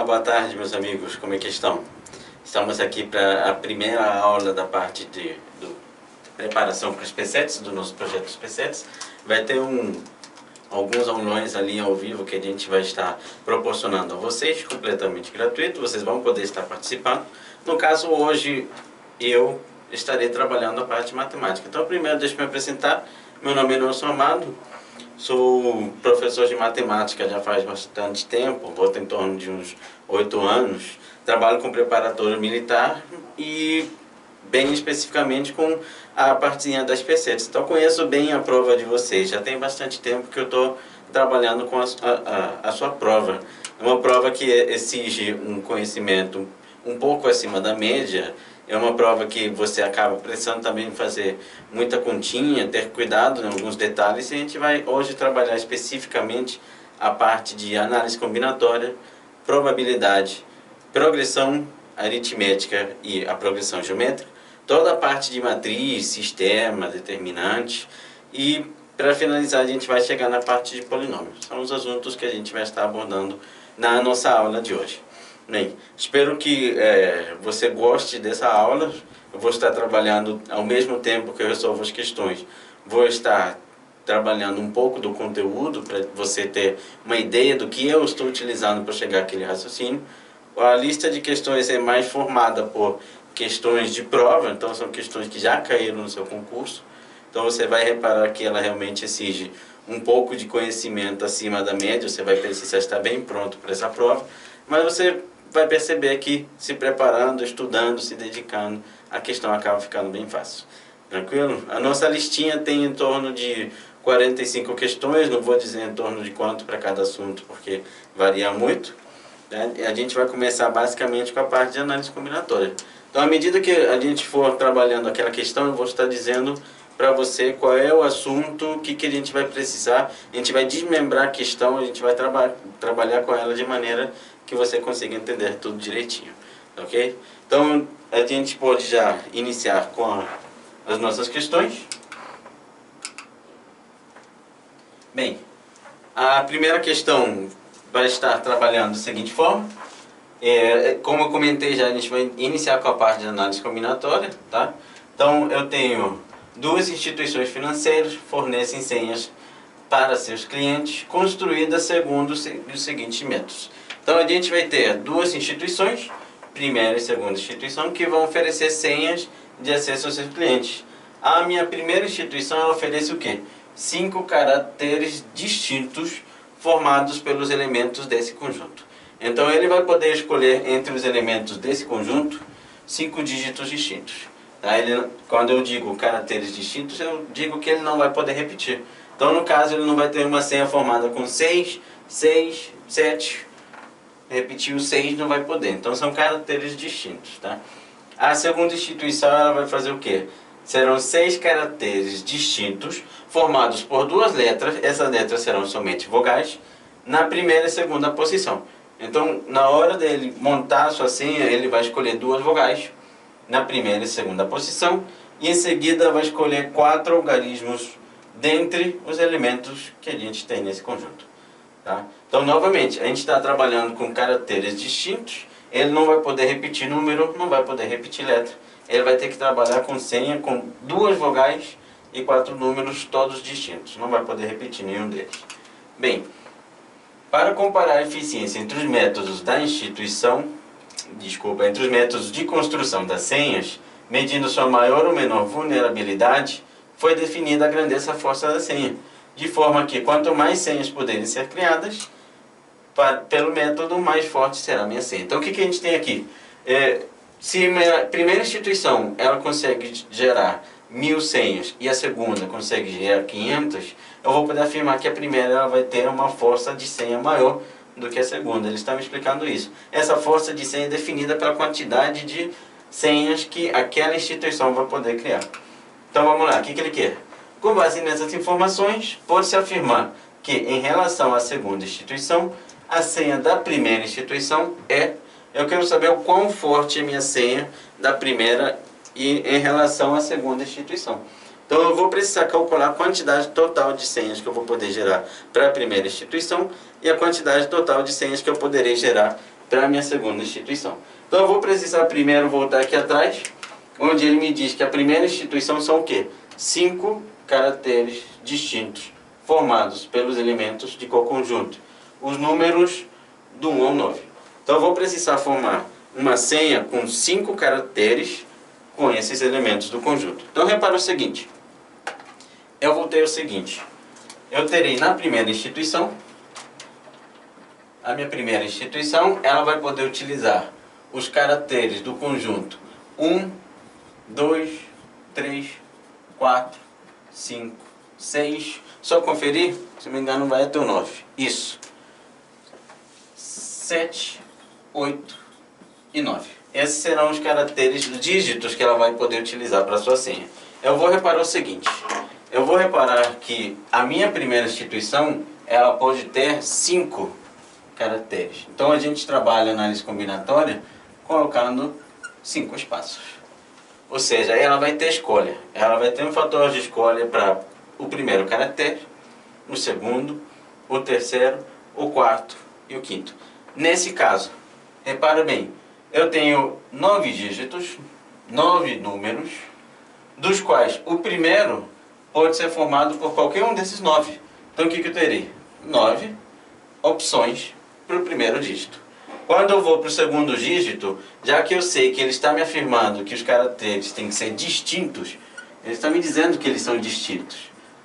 boa tarde, meus amigos, como é que estão? Estamos aqui para a primeira aula da parte de preparação para os PCETs, do nosso projeto dos PCETs. Vai ter alguns aulões ali ao vivo que a gente vai estar proporcionando a vocês, completamente gratuito, vocês vão poder estar participando. No caso, hoje eu estarei trabalhando a parte de matemática. Então, primeiro, deixa eu me apresentar. Meu nome é Nelson Amado. Sou professor de matemática já faz bastante tempo, volta em torno de uns 8 anos. Trabalho com preparatório militar e, bem especificamente, com a partezinha das PCETs. Então, conheço bem a prova de vocês. Já tem bastante tempo que eu estou trabalhando com a sua prova. É uma prova que exige um conhecimento um pouco acima da média. É uma prova que você acaba precisando também fazer muita continha, ter cuidado em alguns detalhes. E a gente vai hoje trabalhar especificamente a parte de análise combinatória, probabilidade, progressão aritmética e a progressão geométrica, toda a parte de matriz, sistema, determinante. E para finalizar a gente vai chegar na parte de polinômios. São os assuntos que a gente vai estar abordando na nossa aula de hoje. Bem, espero que você goste dessa aula. Eu vou estar trabalhando ao mesmo tempo que eu resolvo as questões. Vou estar trabalhando um pouco do conteúdo para você ter uma ideia do que eu estou utilizando para chegar àquele raciocínio. A lista de questões é mais formada por questões de prova, então são questões que já caíram no seu concurso. Então você vai reparar que ela realmente exige um pouco de conhecimento acima da média, você vai precisar estar bem pronto para essa prova, mas você vai perceber que se preparando, estudando, se dedicando, a questão acaba ficando bem fácil. Tranquilo? A nossa listinha tem em torno de 45 questões, não vou dizer em torno de quanto para cada assunto, porque varia muito. A gente vai começar basicamente com a parte de análise combinatória. Então, à medida que a gente for trabalhando aquela questão, eu vou estar dizendo para você qual é o assunto, o que a gente vai precisar. A gente vai desmembrar a questão, a gente vai trabalhar com ela de maneira que você consiga entender tudo direitinho, ok? Então, a gente pode já iniciar com as nossas questões. Bem, a primeira questão vai estar trabalhando da seguinte forma. Como eu comentei já, a gente vai iniciar com a parte de análise combinatória, tá? Então, eu tenho duas instituições financeiras que fornecem senhas para seus clientes, construídas segundo os seguintes métodos. Então, a gente vai ter duas instituições, primeira e segunda instituição, que vão oferecer senhas de acesso aos seus clientes. A minha primeira instituição, ela oferece o quê? 5 caracteres distintos formados pelos elementos desse conjunto. Então, ele vai poder escolher entre os elementos desse conjunto 5 dígitos distintos. Tá? Quando eu digo caracteres distintos, eu digo que ele não vai poder repetir. Então, no caso, ele não vai ter uma senha formada com 6, 6, 7... repetir o 6 não vai poder. Então são caracteres distintos, tá? A segunda instituição, ela vai fazer o quê? Serão 6 caracteres distintos formados por 2 letras. Essas letras serão somente vogais na primeira e segunda posição. Então, na hora dele montar a sua senha, ele vai escolher 2 vogais na primeira e segunda posição e em seguida vai escolher 4 algarismos dentre os elementos que a gente tem nesse conjunto. Tá? Então, novamente, a gente está trabalhando com caracteres distintos. Ele não vai poder repetir número, não vai poder repetir letra. Ele vai ter que trabalhar com senha com 2 vogais e 4 números todos distintos. Não vai poder repetir nenhum deles. Bem, para comparar a eficiência entre os métodos da instituição, entre os métodos de construção das senhas, medindo sua maior ou menor vulnerabilidade, foi definida a grandeza-força da senha. De forma que, quanto mais senhas puderem ser criadas, pelo método, mais forte será a minha senha. Então, o que a gente tem aqui? Se a primeira instituição ela consegue gerar 1000 senhas e a segunda consegue gerar 500, eu vou poder afirmar que a primeira ela vai ter uma força de senha maior do que a segunda. Eles estão me explicando isso. Essa força de senha é definida pela quantidade de senhas que aquela instituição vai poder criar. Então, vamos lá. O que ele quer? Com base nessas informações, pode-se afirmar que, em relação à segunda instituição, a senha da primeira instituição eu quero saber o quão forte é a minha senha da primeira e em relação à segunda instituição. Então, eu vou precisar calcular a quantidade total de senhas que eu vou poder gerar para a primeira instituição e a quantidade total de senhas que eu poderei gerar para a minha segunda instituição. Então eu vou precisar primeiro voltar aqui atrás, onde ele me diz que a primeira instituição são o quê? 5 caracteres distintos, formados pelos elementos de coconjunto, os números do 1 ao 9. Então eu vou precisar formar uma senha com 5 caracteres com esses elementos do conjunto. Então repara o seguinte, eu vou ter o seguinte, eu terei na primeira instituição, a minha primeira instituição, ela vai poder utilizar os caracteres do conjunto 1, 2, 3, 4, 5, 6, só conferir, se não me engano vai até o 9, isso, 7, 8 e 9. Esses serão os caracteres, os dígitos que ela vai poder utilizar para a sua senha. Eu vou reparar o seguinte, eu vou reparar que a minha primeira instituição, ela pode ter 5 caracteres. Então a gente trabalha análise combinatória colocando 5 espaços. Ou seja, ela vai ter escolha. Ela vai ter um fator de escolha para o primeiro caractere, o segundo, o terceiro, o quarto e o quinto. Nesse caso, repara bem, eu tenho 9 dígitos, 9 números, dos quais o primeiro pode ser formado por qualquer um desses 9. Então o que eu terei? 9 opções para o primeiro dígito. Quando eu vou para o segundo dígito, já que eu sei que ele está me afirmando que os caracteres têm que ser distintos, ele está me dizendo que eles são distintos.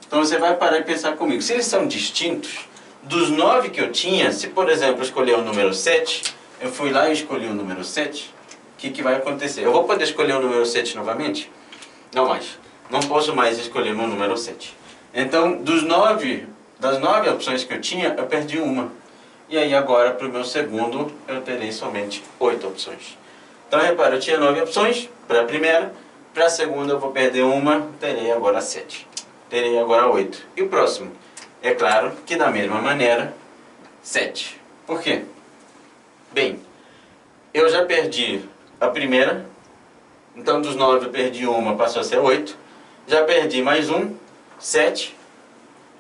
Então você vai parar e pensar comigo, se eles são distintos, dos 9 que eu tinha, se por exemplo eu escolher o número 7, eu fui lá e escolhi o número 7, o que vai acontecer? Eu vou poder escolher o número 7 novamente? Não mais. Não posso mais escolher o número 7. Então, das 9 opções que eu tinha, eu perdi uma. E aí agora, para o meu segundo, eu terei somente 8 opções. Então, repara, eu tinha 9 opções para a primeira. Para a segunda, eu vou perder uma, terei agora 7. Terei agora 8. E o próximo? É claro que da mesma maneira, 7. Por quê? Bem, eu já perdi a primeira. Então, dos 9 eu perdi uma, passou a ser 8. Já perdi mais um, 7.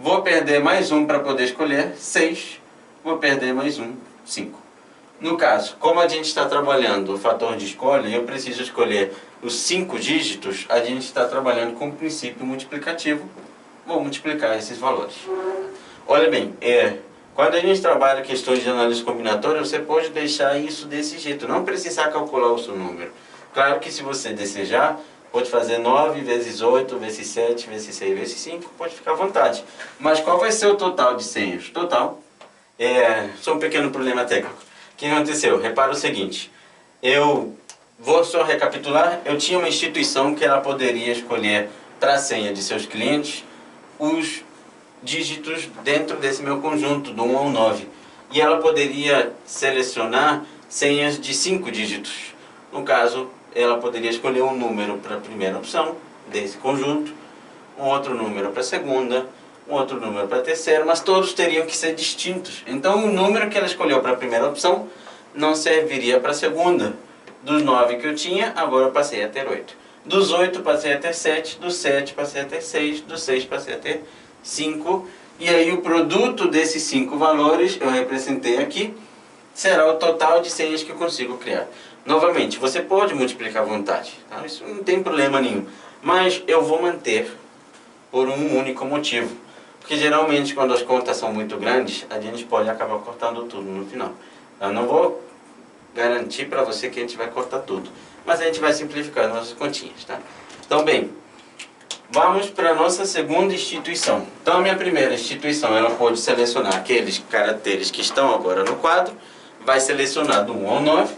Vou perder mais um para poder escolher, 6. Vou perder mais um, 5. No caso, como a gente está trabalhando o fator de escolha, eu preciso escolher os 5 dígitos, a gente está trabalhando com o princípio multiplicativo. Vou multiplicar esses valores. Olha bem, quando a gente trabalha questões de análise combinatória, você pode deixar isso desse jeito, não precisar calcular o seu número. Claro que se você desejar, pode fazer 9 vezes 8, vezes 7, vezes 6, vezes 5, pode ficar à vontade. Mas qual vai ser o total de senhas? Total, só um pequeno problema técnico. O que aconteceu? Repara o seguinte, eu vou só recapitular, eu tinha uma instituição que ela poderia escolher para a senha de seus clientes os dígitos dentro desse meu conjunto, do 1 ao 9. E ela poderia selecionar senhas de 5 dígitos. No caso, ela poderia escolher um número para a primeira opção desse conjunto, um outro número para a segunda, um outro número para a terceira, mas todos teriam que ser distintos. Então o número que ela escolheu para a primeira opção não serviria para a segunda. Dos 9 que eu tinha, agora eu passei a ter 8. Dos 8 passei a ter 7, dos 7 passei a ter 6, dos 6 passei a ter 5. E aí o produto desses 5 valores, eu representei aqui, será o total de senhas que eu consigo criar. Novamente, você pode multiplicar à vontade, tá? Isso não tem problema nenhum. Mas eu vou manter por um único motivo. Porque geralmente quando as contas são muito grandes, a gente pode acabar cortando tudo no final. Eu não vou garantir para você que a gente vai cortar tudo. Mas a gente vai simplificar nossas continhas, tá? Então, bem, vamos para a nossa segunda instituição. Então, a minha primeira instituição, ela pode selecionar aqueles caracteres que estão agora no quadro. Vai selecionar do 1 ao 9.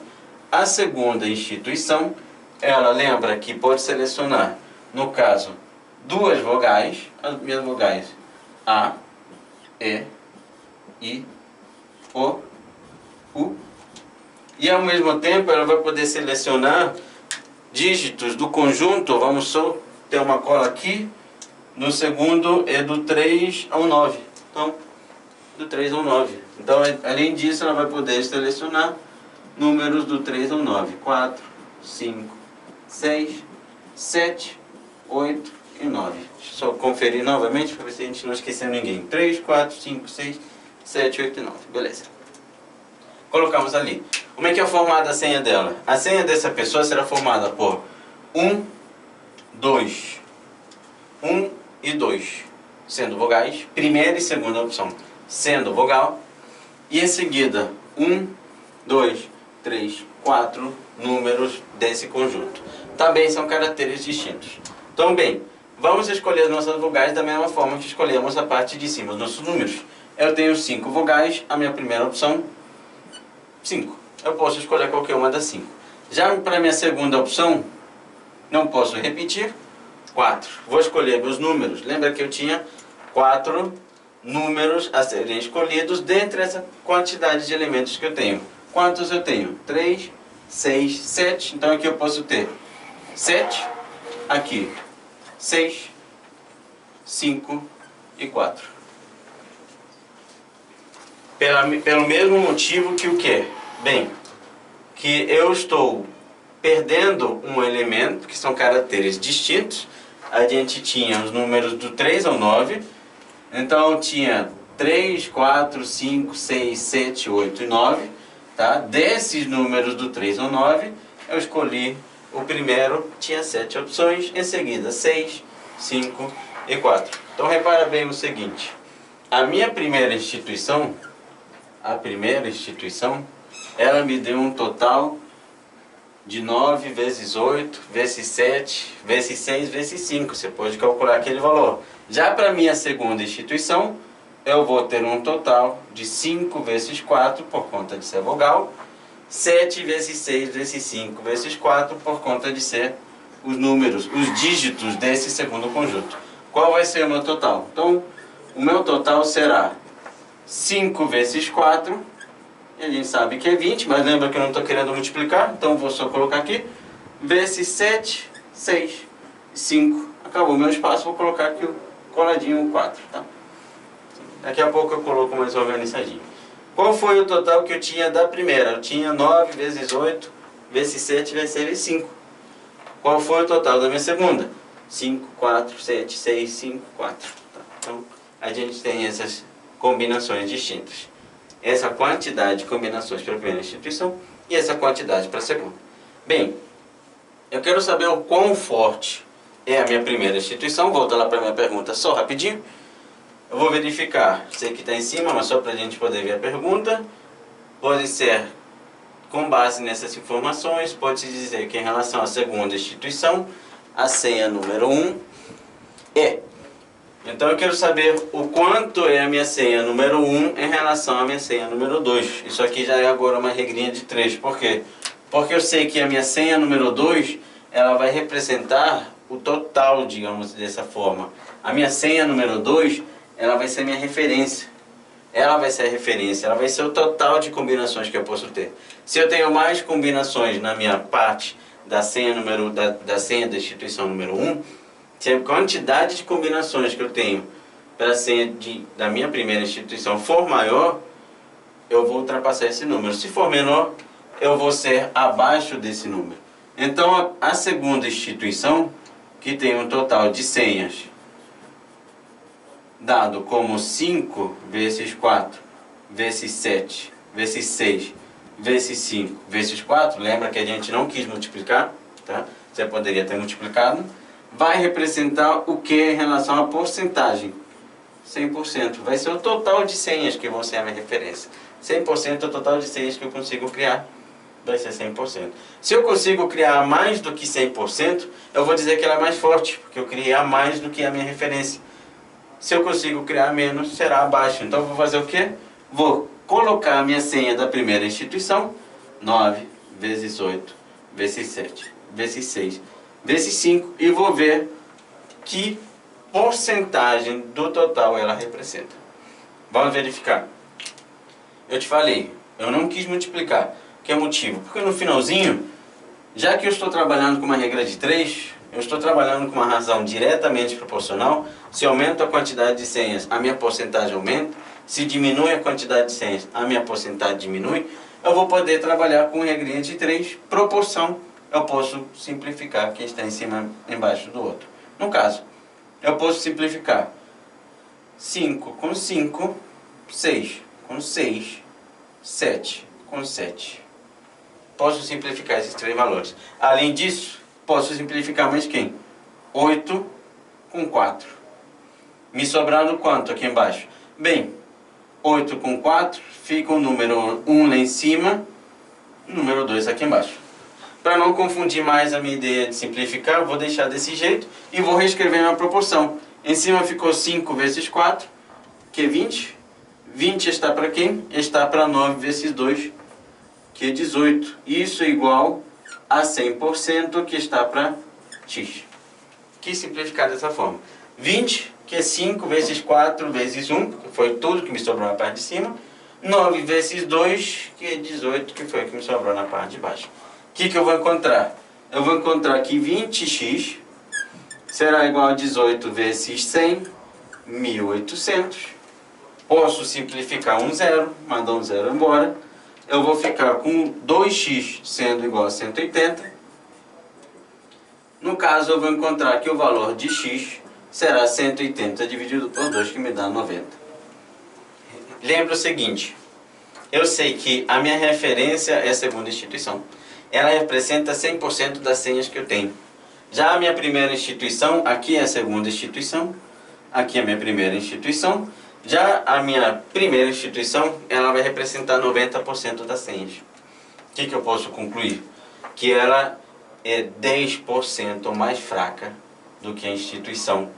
A segunda instituição, ela lembra que pode selecionar, no caso, duas vogais, as minhas vogais A, E, I, O, U. E ao mesmo tempo ela vai poder selecionar dígitos do conjunto, vamos só ter uma cola aqui, no segundo é do 3 ao 9. Então, do 3 ao 9. Então, além disso, ela vai poder selecionar números do 3 ao 9. 4, 5, 6, 7, 8 e 9. Deixa eu só conferir novamente para ver se a gente não esqueceu ninguém. 3, 4, 5, 6, 7, 8 e 9. Beleza. Colocamos ali. Como é que é formada a senha dela? A senha dessa pessoa será formada por 1, 2, 1 e 2, sendo vogais, primeira e segunda opção sendo vogal, e em seguida 1, 2, 3, 4 números desse conjunto. Também são caracteres distintos. Então, bem, vamos escolher as nossas vogais da mesma forma que escolhemos a parte de cima, os nossos números. Eu tenho 5 vogais, a minha primeira opção, 5. Eu posso escolher qualquer uma das 5. Já para a minha segunda opção, não posso repetir, 4. Vou escolher meus números. Lembra que eu tinha 4 números a serem escolhidos dentre essa quantidade de elementos que eu tenho. Quantos eu tenho? 3, 6, 7. Então aqui eu posso ter 7, aqui 6, 5 e 4. Pelo mesmo motivo que o quê? Bem, que eu estou perdendo um elemento, que são caracteres distintos. A gente tinha os números do 3 ao 9, então eu tinha 3, 4, 5, 6, 7, 8 e 9. Tá? Desses números do 3 ao 9, eu escolhi o primeiro, tinha 7 opções, em seguida 6, 5 e 4. Então repara bem o seguinte, a minha primeira instituição, ela me deu um total de 9 vezes 8, vezes 7, vezes 6, vezes 5. Você pode calcular aquele valor. Já para a minha segunda instituição, eu vou ter um total de 5 vezes 4, por conta de ser vogal, 7 vezes 6, vezes 5, vezes 4, por conta de ser os números, os dígitos desse segundo conjunto. Qual vai ser o meu total? Então, o meu total será 5 vezes 4, e a gente sabe que é 20, mas lembra que eu não estou querendo multiplicar, então vou só colocar aqui, vezes 7, 6, 5, acabou o meu espaço, vou colocar aqui o coladinho 4, tá? Daqui a pouco eu coloco mais organizadinho. Qual foi o total que eu tinha da primeira? Eu tinha 9 vezes 8, vezes 7, vezes 5. Qual foi o total da minha segunda? 5, 4, 7, 6, 5, 4. Tá? Então, a gente tem essas combinações distintas. Essa quantidade de combinações para a primeira instituição e essa quantidade para a segunda. Bem, eu quero saber o quão forte é a minha primeira instituição. Volto lá para a minha pergunta só rapidinho. Eu vou verificar, sei que está em cima, mas só para a gente poder ver a pergunta. Pode ser, com base nessas informações, pode-se dizer que em relação à segunda instituição, a senha número 1 é. Então eu quero saber o quanto é a minha senha número 1 em relação à minha senha número 2. Isso aqui já é agora uma regrinha de 3. Por quê? Porque eu sei que a minha senha número 2, ela vai representar o total, digamos dessa forma. A minha senha número 2, ela vai ser minha referência. Ela vai ser a referência, ela vai ser o total de combinações que eu posso ter. Se eu tenho mais combinações na minha parte da senha, da senha da instituição número 1, se a quantidade de combinações que eu tenho para a senha da minha primeira instituição for maior, eu vou ultrapassar esse número. Se for menor, eu vou ser abaixo desse número. Então, a segunda instituição, que tem um total de senhas dado como 5 vezes 4, vezes 7, vezes 6, vezes 5, vezes 4, lembra que a gente não quis multiplicar, tá? Você poderia ter multiplicado. Vai representar o que em relação à porcentagem? 100%. Vai ser o total de senhas que vão ser a minha referência. 100% é o total de senhas que eu consigo criar. Vai ser 100%. Se eu consigo criar mais do que 100%, eu vou dizer que ela é mais forte, porque eu criei a mais do que a minha referência. Se eu consigo criar menos, será abaixo. Então eu vou fazer o quê? Vou colocar a minha senha da primeira instituição, 9 vezes 8, vezes 7, vezes 6, vezes 5, e vou ver que porcentagem do total ela representa. Vamos verificar. Eu te falei, eu não quis multiplicar. Que é o motivo? Porque no finalzinho, já que eu estou trabalhando com uma regra de 3, eu estou trabalhando com uma razão diretamente proporcional. Se aumenta a quantidade de senhas, a minha porcentagem aumenta. Se diminui a quantidade de senhas, a minha porcentagem diminui. Eu vou poder trabalhar com regrinha de 3, proporção. Eu posso simplificar quem está em cima embaixo do outro. No caso, eu posso simplificar 5 com 5, 6 com 6, 7 com 7. posso simplificar esses três valores. Além disso, posso simplificar mais quem? 8 com 4. Me sobrando quanto aqui embaixo? Bem, 8 com 4 fica o número 1 lá em cima, o número 2 aqui embaixo. Para não confundir mais a minha ideia de simplificar, eu vou deixar desse jeito e vou reescrever na proporção. Em cima ficou 5 vezes 4, que é 20. 20 está para quem? Está para 9 vezes 2, que é 18. Isso é igual a 100%, que está para x. Quis simplificar dessa forma. 20, que é 5 vezes 4 vezes 1, que foi tudo que me sobrou na parte de cima. 9 vezes 2, que é 18, que foi o que me sobrou na parte de baixo. O que eu vou encontrar? Eu vou encontrar que 20x será igual a 18 vezes 100, 1800. Posso simplificar um zero, mandar um zero embora. Eu vou ficar com 2x sendo igual a 180. No caso, eu vou encontrar que o valor de x será 180 dividido por 2, que me dá 90. Lembra o seguinte, eu sei que a minha referência é a segunda instituição. Ela representa 100% das senhas que eu tenho. Já a minha primeira instituição, aqui é a segunda instituição, aqui é a minha primeira instituição. Já a minha primeira instituição, ela vai representar 90% das senhas. O que eu posso concluir? Que ela é 10% mais fraca do que a instituição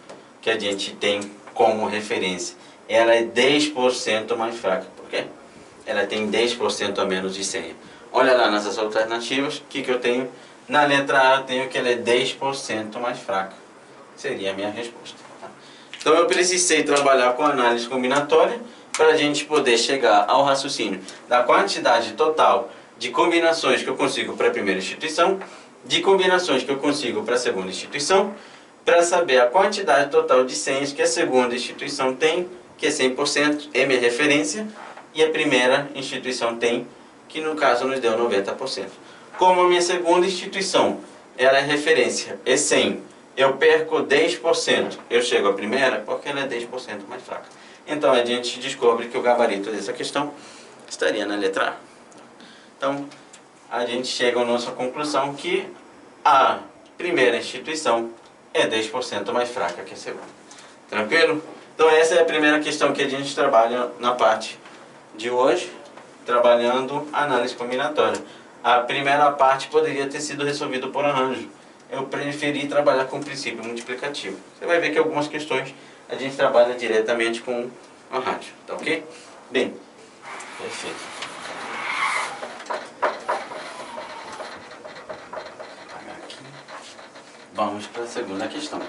que a gente tem como referência. Ela é 10% mais fraca. Por quê? Ela tem 10% a menos de senha. Olha lá nessas alternativas, o que eu tenho? Na letra A eu tenho que ela é 10% mais fraca. Seria a minha resposta. Tá? Então eu precisei trabalhar com análise combinatória para a gente poder chegar ao raciocínio da quantidade total de combinações que eu consigo para a primeira instituição, de combinações que eu consigo para a segunda instituição, para saber a quantidade total de senhas que a segunda instituição tem, que é 100%, é minha referência, e a primeira instituição tem, que no caso nos deu 90%. Como a minha segunda instituição, ela é referência, é 100, eu perco 10%, eu chego à primeira, porque ela é 10% mais fraca. Então a gente descobre que o gabarito dessa questão estaria na letra A. Então a gente chega à nossa conclusão que a primeira instituição é 10% mais fraca que a segunda. Tranquilo? Então essa é a primeira questão que a gente trabalha na parte de hoje, trabalhando análise combinatória. A primeira parte poderia ter sido resolvida por arranjo. Eu preferi trabalhar com o princípio multiplicativo. Você vai ver que algumas questões a gente trabalha diretamente com arranjo, tá ok? Bem, perfeito. Apagar aqui. Vamos para a segunda questão.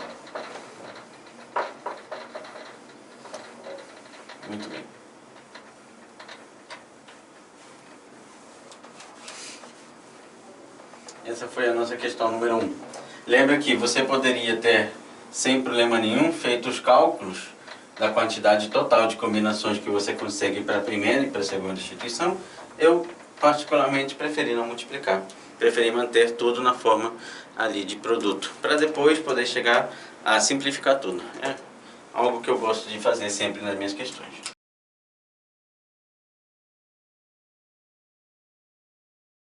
Muito bem. Essa foi a nossa questão número 1. Lembra que você poderia ter, sem problema nenhum, feito os cálculos da quantidade total de combinações que você consegue para a primeira e para a segunda instituição. Eu, particularmente, preferi não multiplicar. Preferi manter tudo na forma ali de produto, para depois poder chegar a simplificar tudo. É algo que eu gosto de fazer sempre nas minhas questões.